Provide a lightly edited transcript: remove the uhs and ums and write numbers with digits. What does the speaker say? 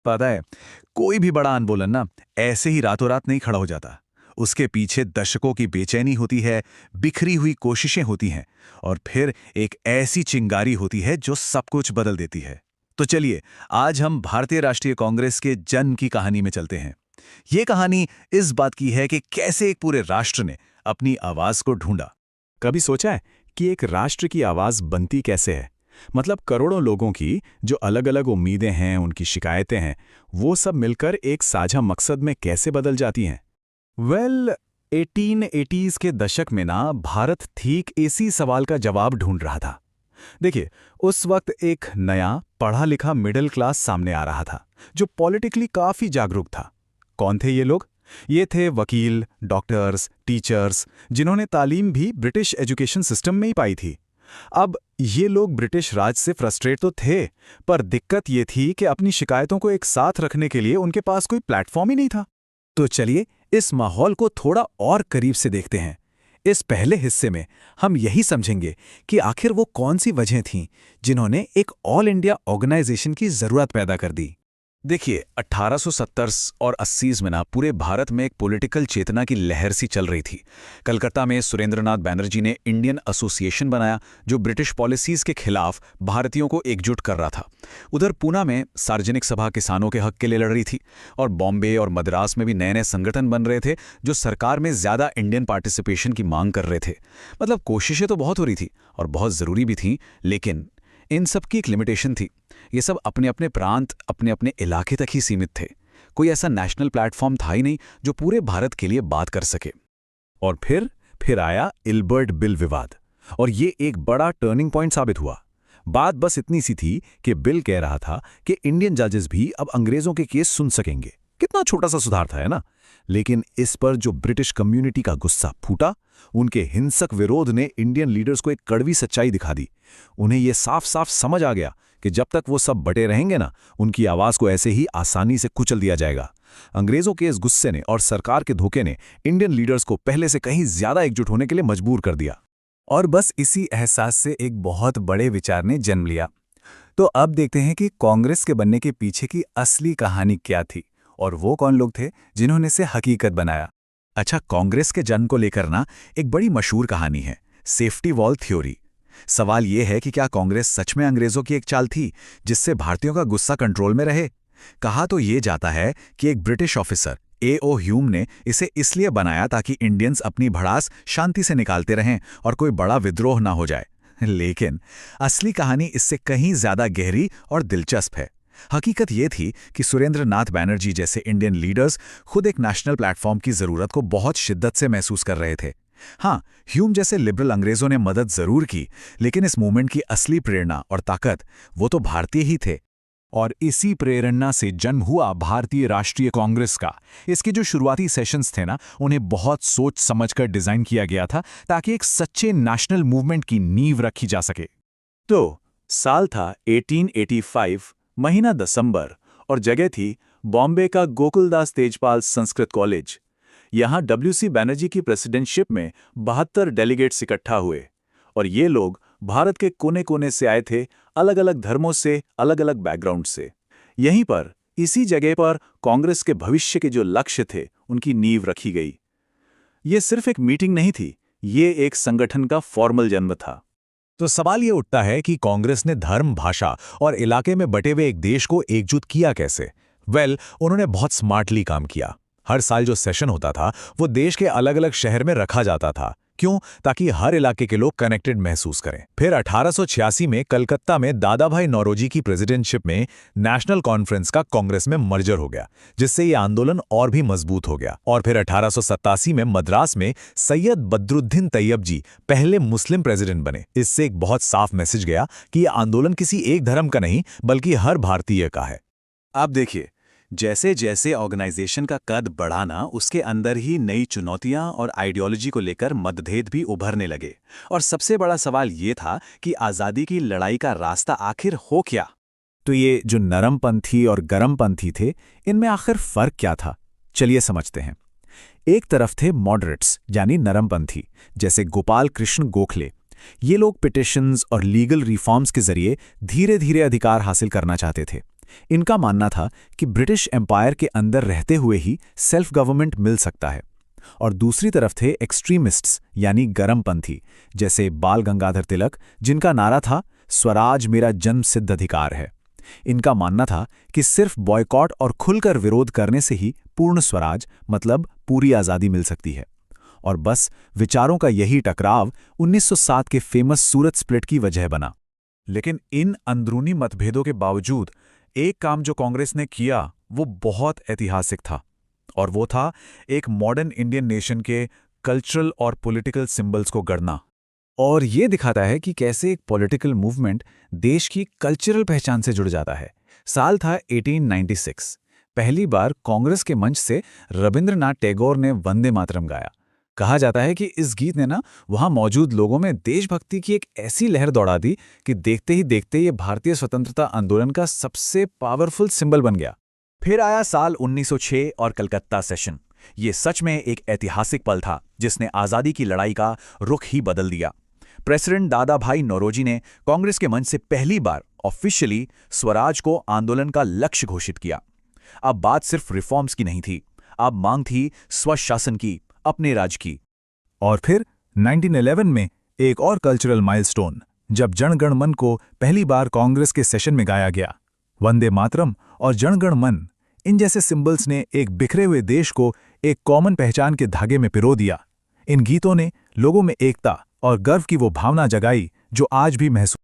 पता है, कोई भी बड़ा आंदोलन ना ऐसे ही रातों रात नहीं खड़ा हो जाता। उसके पीछे दशकों की बेचैनी होती है, बिखरी हुई कोशिशें होती हैं और फिर एक ऐसी चिंगारी होती है जो सब कुछ बदल देती है। तो चलिए, आज हम भारतीय राष्ट्रीय कांग्रेस के जन्म की कहानी में चलते हैं। ये कहानी इस बात की है कि कैसे एक पूरे राष्ट्र ने अपनी आवाज को ढूंढा। कभी सोचा है कि एक राष्ट्र की आवाज बनती कैसे है? मतलब करोड़ों लोगों की जो अलग अलग उम्मीदें हैं, उनकी शिकायतें हैं, वो सब मिलकर एक साझा मकसद में कैसे बदल जाती हैं? 1880s के दशक में ना भारत ठीक इसी सवाल का जवाब ढूंढ रहा था। देखिए, उस वक्त एक नया पढ़ा लिखा मिडिल क्लास सामने आ रहा था जो पॉलिटिकली काफी जागरूक था। कौन थे ये लोग? ये थे वकील, डॉक्टर्स, टीचर्स, जिन्होंने तालीम भी ब्रिटिश एजुकेशन सिस्टम में ही पाई थी। अब ये लोग ब्रिटिश राज से फ्रस्ट्रेट तो थे, पर दिक्कत ये थी कि अपनी शिकायतों को एक साथ रखने के लिए उनके पास कोई प्लेटफॉर्म ही नहीं था। तो चलिए, इस माहौल को थोड़ा और करीब से देखते हैं। इस पहले हिस्से में हम यही समझेंगे कि आखिर वो कौन सी वजहें थीं जिन्होंने एक ऑल इंडिया ऑर्गेनाइजेशन की जरूरत पैदा कर दी। देखिए, 1870 और 80s में ना पूरे भारत में एक पॉलिटिकल चेतना की लहर सी चल रही थी। कलकत्ता में सुरेंद्रनाथ बैनर्जी ने इंडियन एसोसिएशन बनाया जो ब्रिटिश पॉलिसीज के खिलाफ भारतीयों को एकजुट कर रहा था। उधर पूना में सार्वजनिक सभा किसानों के हक के लिए लड़ रही थी और बॉम्बे और मद्रास में भी नए नए संगठन बन रहे थे जो सरकार में ज्यादा इंडियन पार्टिसिपेशन की मांग कर रहे थे। मतलब कोशिशें तो बहुत हो रही थी और बहुत जरूरी भी थी, लेकिन इन सब की एक लिमिटेशन थी। ये सब अपने अपने प्रांत, अपने अपने इलाके तक ही सीमित थे। कोई ऐसा नेशनल प्लेटफॉर्म था ही नहीं जो पूरे भारत के लिए बात कर सके। और फिर आया इल्बर्ट बिल विवाद, और ये एक बड़ा टर्निंग पॉइंट साबित हुआ। बात बस इतनी सी थी कि बिल कह रहा था कि इंडियन जजेस भी अब अंग्रेजों के केस सुन सकेंगे। कितना छोटा सा सुधार था, है ना? लेकिन इस पर जो ब्रिटिश कम्युनिटी का गुस्सा फूटा, उनके हिंसक विरोध ने इंडियन लीडर्स को एक कड़वी सच्चाई दिखा दी। उन्हें यह साफ साफ समझ आ गया कि जब तक वो सब बटे रहेंगे ना, उनकी आवाज को ऐसे ही आसानी से कुचल दिया जाएगा। अंग्रेजों के इस गुस्से ने और सरकार के धोखे ने इंडियन लीडर्स को पहले से कहीं ज्यादा एकजुट होने के लिए मजबूर कर दिया। और बस इसी एहसास से एक बहुत बड़े विचार ने जन्म लिया। तो अब देखते हैं कि कांग्रेस के बनने के पीछे की असली कहानी क्या थी और वो कौन लोग थे जिन्होंने इसे हकीकत बनाया। अच्छा, कांग्रेस के जन्म को लेकर ना एक बड़ी मशहूर कहानी है, सेफ्टी वॉल थ्योरी। सवाल यह है कि क्या कांग्रेस सच में अंग्रेजों की एक चाल थी जिससे भारतीयों का गुस्सा कंट्रोल में रहे? कहा तो यह जाता है कि एक ब्रिटिश ऑफिसर A.O. ह्यूम ने इसे इसलिए बनाया ताकि इंडियंस अपनी भड़ास शांति से निकालते रहें और कोई बड़ा विद्रोह ना हो जाए। लेकिन असली कहानी इससे कहीं ज्यादा गहरी और दिलचस्प है। हकीकत यह थी कि सुरेंद्रनाथ बैनर्जी जैसे इंडियन लीडर्स खुद एक नेशनल प्लेटफॉर्म की जरूरत को बहुत शिद्दत से महसूस कर रहे थे। हाँ, ह्यूम जैसे लिबरल अंग्रेजों ने मदद जरूर की, लेकिन इस मूवमेंट की असली प्रेरणा और ताकत वो तो भारतीय ही थे। और इसी प्रेरणा से जन्म हुआ भारतीय राष्ट्रीय कांग्रेस का। इसके जो शुरुआती सेशंस थे ना, उन्हें बहुत सोच समझकर डिजाइन किया गया था ताकि एक सच्चे नेशनल मूवमेंट की नींव रखी जा सके। तो साल था 1885, महीना दिसंबर, और जगह थी बॉम्बे का गोकुलदास तेजपाल संस्कृत कॉलेज। यहाँ WC बैनर्जी की प्रेसिडेंटशिप में 72 डेलीगेट्स इकट्ठा हुए, और ये लोग भारत के कोने कोने से आए थे, अलग अलग धर्मों से, अलग अलग बैकग्राउंड से। यहीं पर, इसी जगह पर कांग्रेस के भविष्य के जो लक्ष्य थे उनकी नींव रखी गई। ये सिर्फ एक मीटिंग नहीं थी, ये एक संगठन का फॉर्मल जन्म था। तो सवाल ये उठता है कि कांग्रेस ने धर्म, भाषा और इलाके में बटे हुए एक देश को एकजुट किया कैसे? उन्होंने बहुत स्मार्टली काम किया। हर साल जो सेशन होता था वो देश के अलग अलग शहर में रखा जाता था। क्यों? ताकि हर इलाके के लोग कनेक्टेड महसूस करें। फिर 1886 में कलकत्ता में दादा भाई नौरोजी की प्रेसिडेंटशिप में नेशनल कॉन्फ्रेंस का कांग्रेस में मर्जर हो गया, जिससे ये आंदोलन और भी मजबूत हो गया। और फिर 1887 में मद्रास में सैयद बद्रुद्दीन तैयब जी पहले मुस्लिम प्रेसिडेंट बने। इससे एक बहुत साफ मैसेज गया कि यह आंदोलन किसी एक धर्म का नहीं बल्कि हर भारतीय का है। आप देखिए, जैसे जैसे ऑर्गेनाइजेशन का कद बढ़ा ना, उसके अंदर ही नई चुनौतियां और आइडियोलॉजी को लेकर मतभेद भी उभरने लगे। और सबसे बड़ा सवाल ये था कि आज़ादी की लड़ाई का रास्ता आखिर हो क्या? तो ये जो नरमपंथी और गरमपंथी थे, इनमें आखिर फर्क क्या था? चलिए समझते हैं। एक तरफ थे मॉडरेट्स यानी नरमपंथी, जैसे गोपाल कृष्ण गोखले। ये लोग पिटिशंस और लीगल रिफॉर्म्स के जरिए धीरे धीरे अधिकार हासिल करना चाहते थे। इनका मानना था कि ब्रिटिश एम्पायर के अंदर रहते हुए ही सेल्फ गवर्नमेंट मिल सकता है। और दूसरी तरफ थे एक्सट्रीमिस्ट्स यानी गरमपंथी, जैसे बाल गंगाधर तिलक, जिनका नारा था स्वराज मेरा जन्मसिद्ध अधिकार है। इनका मानना था कि सिर्फ बॉयकॉट और खुलकर विरोध करने से ही पूर्ण स्वराज मतलब पूरी आज़ादी मिल सकती है। और बस विचारों का यही टकराव 1907 के फेमस सूरत स्प्लिट की वजह बना। लेकिन इन अंदरूनी मतभेदों के बावजूद एक काम जो कांग्रेस ने किया वो बहुत ऐतिहासिक था, और वो था एक मॉडर्न इंडियन नेशन के कल्चरल और पॉलिटिकल सिंबल्स को गढ़ना। और ये दिखाता है कि कैसे एक पॉलिटिकल मूवमेंट देश की कल्चरल पहचान से जुड़ जाता है। साल था 1896। पहली बार कांग्रेस के मंच से रविंद्रनाथ टैगोर ने वंदे मातरम गाया। कहा जाता है कि इस गीत ने वहां मौजूद लोगों में देशभक्ति की एक ऐसी लहर दौड़ा दी कि देखते ही देखते ये भारतीय स्वतंत्रता आंदोलन का सबसे पावरफुल सिंबल बन गया। फिर आया साल 1906 और कलकत्ता सेशन। ये सच में एक ऐतिहासिक पल था जिसने आज़ादी की लड़ाई का रुख ही बदल दिया। प्रेसिडेंट दादा भाई नौरोजी ने कांग्रेस के मंच से पहली बार ऑफिशियली स्वराज को आंदोलन का लक्ष्य घोषित किया। अब बात सिर्फ रिफॉर्म्स की नहीं थी, अब मांग थी स्वशासन की, अपने राज्य की। और फिर 1911 में एक और कल्चरल माइलस्टोन, जब जन गण मन को पहली बार कांग्रेस के सेशन में गाया गया। वंदे मातरम और जन गण मन, इन जैसे सिंबल्स ने एक बिखरे हुए देश को एक कॉमन पहचान के धागे में पिरो दिया। इन गीतों ने लोगों में एकता और गर्व की वो भावना जगाई जो आज भी महसूस